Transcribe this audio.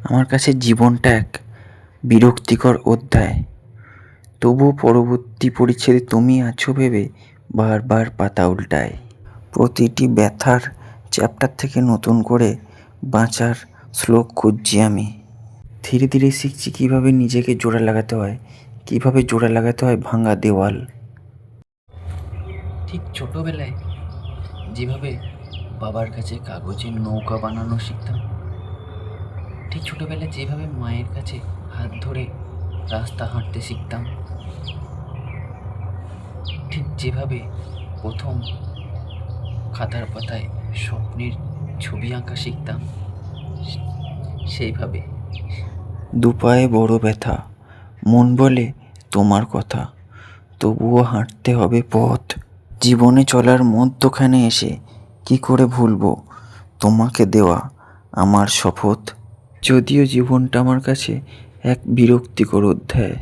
আমার কাছে জীবনটা এক বিরক্তিকর অধ্যায়। তবুও পরবর্তী পরিচ্ছেদে তুমি আছো ভেবে বারবার পাতা উল্টায়। প্রতিটি ব্যথার চ্যাপ্টার থেকে নতুন করে বাঁচার শ্লোক খুঁজছি আমি। ধীরে ধীরে শিখছি কীভাবে নিজেকে জোড়া লাগাতে হয়, কীভাবে জোড়া লাগাতে হয় ভাঙা দেওয়াল। ঠিক ছোটোবেলায় যেভাবে বাবার কাছে কাগজের নৌকা বানানো শিখতাম, ঠিক ছোটোবেলায় যেভাবে মায়ের কাছে হাত ধরে রাস্তা হাঁটতে শিখতাম, ঠিক যেভাবে প্রথম খাতার পাতায় স্বপ্নের ছবি আঁকা শিখতাম, সেইভাবে দুপায়ে বড় ব্যথা, মন বলে তোমার কথা, তবুও হাঁটতে হবে পথ। জীবনে চলার মধ্যখানে এসে কি করে ভুলবো তোমাকে দেওয়া আমার শপথ। যদিও জীবনটা আমার কাছে এক বিরক্তিকর অধ্যায়।